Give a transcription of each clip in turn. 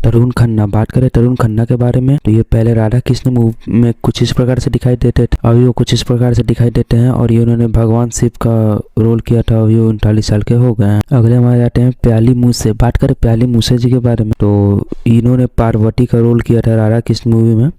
तरुण खन्ना, बात करें तरुण खन्ना के बारे में तो ये पहले राधा कृष्ण मूवी में कुछ इस प्रकार से दिखाई देते थे, अभी वो कुछ इस प्रकार से दिखाई देते हैं और ये उन्होंने भगवान शिव का रोल किया था, अभी वो 39 साल के हो गए हैं। अगले हमारे जाते हैं प्याली मूसे। बात करें प्याली मूसे जी के बारे में तो इन्होंने पार्वती का रोल किया था राधा कृष्ण मूवी में,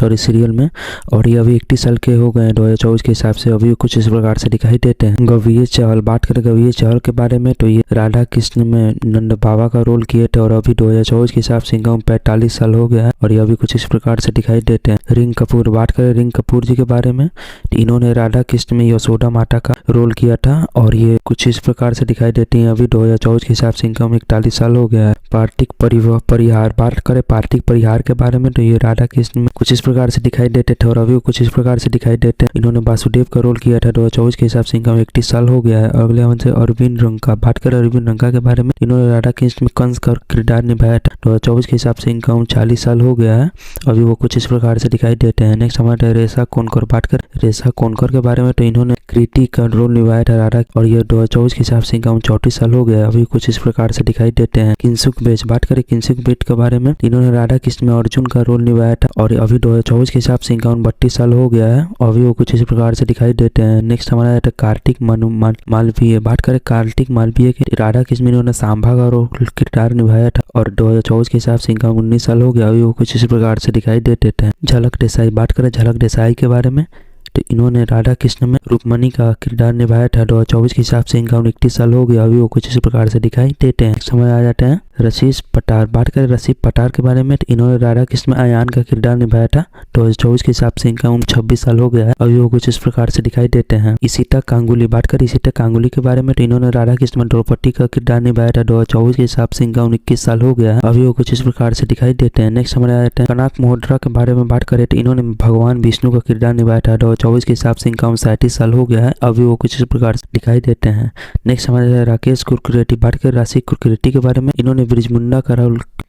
सॉरी सीरियल में, और ये अभी 31 साल के हो गए हैं 2024 के हिसाब से, अभी कुछ इस प्रकार से दिखाई देते हैं। गवीर चहल, बात करें गवीर चहल के बारे में तो ये राधा कृष्ण में नंद बाबा का रोल किए थे और अभी 2024 के हिसाब से इनका 45 साल हो गया है और ये अभी कुछ इस प्रकार से दिखाई देते हैं। रिंग कपूर, बात करें रिंग कपूर जी के बारे में तो इन्होंने राधा कृष्ण में यशोदा माता का रोल किया था और ये कुछ इस प्रकार से दिखाई देती है, अभी 2024 के हिसाब से इनका 41 साल हो गया है। पार्थिक परिहार, बात करें पार्थिक परिहार के बारे में तो ये राधा कृष्ण में कुछ इस प्रकार से दिखाई देते थे और अभी कुछ इस प्रकार से दिखाई देते हैं। इन्होंने वासुदेव का रोल किया था 2024 के हिसाब से इनका 31 साल हो गया है। अगले हमसे अरविंद रंका, बात करें अरविंद रंका के बारे में, इन्होंने राधा कृष्ण में कंस का किरदार निभाया था 2024 के हिसाब से इनका 40 साल हो गया है, अभी वो कुछ इस प्रकार से दिखाई देते हैं। नेक्स्ट हमारे रेशा कोनकर, बात करें रेशा कोनकर के बारे में तो इन्होंने कृति का रोल निभाया था राधा और ये 2024 के हिसाब से इनका 34 साल हो गया है, अभी कुछ इस प्रकार से दिखाई देते हैं। किंसुक बेच, बात करें किंसुक बेच के बारे में, इन्होंने राधा कृष्ण में अर्जुन का रोल निभाया था और अभी 2024 के हिसाब से इनका 32 साल हो गया है, अभी वो कुछ इस प्रकार से दिखाई देते हैं। नेक्स्ट हमारा आता है कार्तिक मालवीय, बात करें कार्तिक मालवीय के राधा कृष्ण में इन्होंने सांभा का रोल किरदार निभाया था और 2024 के हिसाब से इनका 19 साल हो गया, अभी वो कुछ इस प्रकार से दिखाई देते हैं। झलक देसाई, बात करें झलक देसाई के बारे में तो इन्होंने राधा कृष्ण में रुक्मणी का किरदार निभाया था 2024 के हिसाब से इनका 31 साल हो गया, अभी वो कुछ इस प्रकार से दिखाई देते हैं। समय आ जाते हैं रशीश पठार, बात करें रशीद पठार के बारे में तो इन्होंने राधा कृष्ण में अयान का किरदार निभाया था 2024 के हिसाब से इनका 26 साल हो गया है, अभी वो कुछ इस प्रकार से दिखाई देते हैं। इशिता गांगुली, बात करें इशिता गांगुली के बारे में तो इन्होंने राधा कृष्ण में द्रौपदी का किरदार निभाया था 2024 के हिसाब से इनका 21 साल हो गया है, अभी वो कुछ इस प्रकार से दिखाई देते हैं। नेक्स्ट हमारे आ जाते हैं कनक मल्होत्रा के बारे में, बात करें तो इन्होंने भगवान विष्णु का किरदार निभाया था 2024 के हिसाब से इनका 37 साल हो गया है, अभी वो कुछ इस प्रकार से दिखाई देते हैं। नेक्स्ट हमारे राकेश कुरकुरेटी, बात करें राशि कुरकुरेटी के बारे में, इन्होंने ब्रिजमुंडा का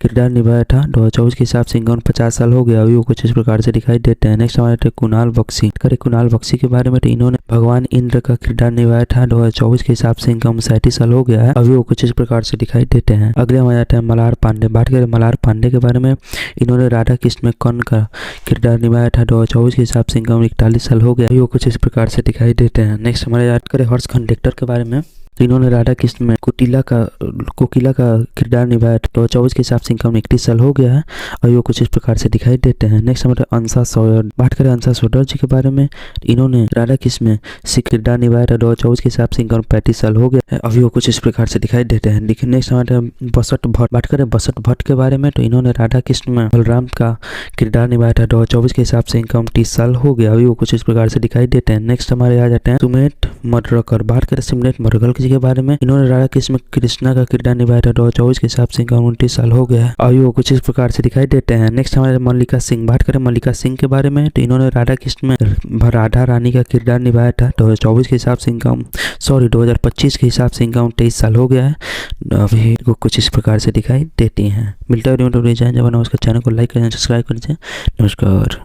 किरदार निभाया था 2024 के हिसाब से इनका 50 साल हो गया, अभी वो कुछ इस प्रकार से दिखाई देते हैं। नेक्स्ट हमारे कुणाल बख्शी, करे कुणाल बख्शी के बारे में तो इन्होंने भगवान इंद्र का किरदार निभाया था 2024 के हिसाब से इनका 37 साल हो गया है, अभी वो कुछ इस प्रकार से दिखाई देते हैं। अगले हमारे आते हैं मल्हार पांडे, बात करें मल्हार पांडे के बारे में, इन्होंने राधा कृष्ण में कर्ण का किरदार निभाया था 2024 के हिसाब से इनका 41 साल हो गया, अभी वो कुछ इस प्रकार से दिखाई देते हैं। नेक्स्ट हमारे बात करें हर्ष कंडक्टर के बारे में तो इन्होंने राधा कृष्ण में कोकिला का किरदार निभाया था 2024 के हिसाब से इनका 31 साल हो गया है, और वो कुछ इस प्रकार से दिखाई देते हैं। नेक्स्ट हमारे अंशा सौदर, बात करें अंशा सौदर जी के बारे में, इन्होंने राधा कृष्ण में किरदार निभाया था 2024 के हिसाब से इनका 35 साल हो गया है, अभी वो कुछ इस प्रकार से दिखाई देते हैं। देखिए नेक्स्ट हमारे बसंत भट्ट, बात करें बसंत भट्ट के बारे में तो इन्होंने राधा कृष्ण में बलराम का किरदार निभाया था 2024 के हिसाब से इनका 29 साल हो गया, अभी वो कुछ इस प्रकार से दिखाई देते हैं। नेक्स्ट हमारे आ जाते हैं सुमेट मडरकर, बात करें सुमेट मडरकर जी के बारे में, इन्होंने राधा कृष्ण में कृष्णा का किरदार निभाया था 2024 के हिसाब से इनका 29 साल हो गया है, अभी वो कुछ इस प्रकार से दिखाई देते हैं। नेक्स्ट हमारे मल्लिका सिंह, बात करें मल्लिका सिंह के बारे में तो इन्होंने राधा कृष्ण में राधा रानी का किरदार निभाया था 2024 के हिसाब से इनका 2025 के हिसाब से इनका 23 साल हो गया है, अभी वो कुछ इस प्रकार से दिखाई देती हैं। मिलता है जब उसका चैनल को लाइक करें, सब्सक्राइब करें। नमस्कार।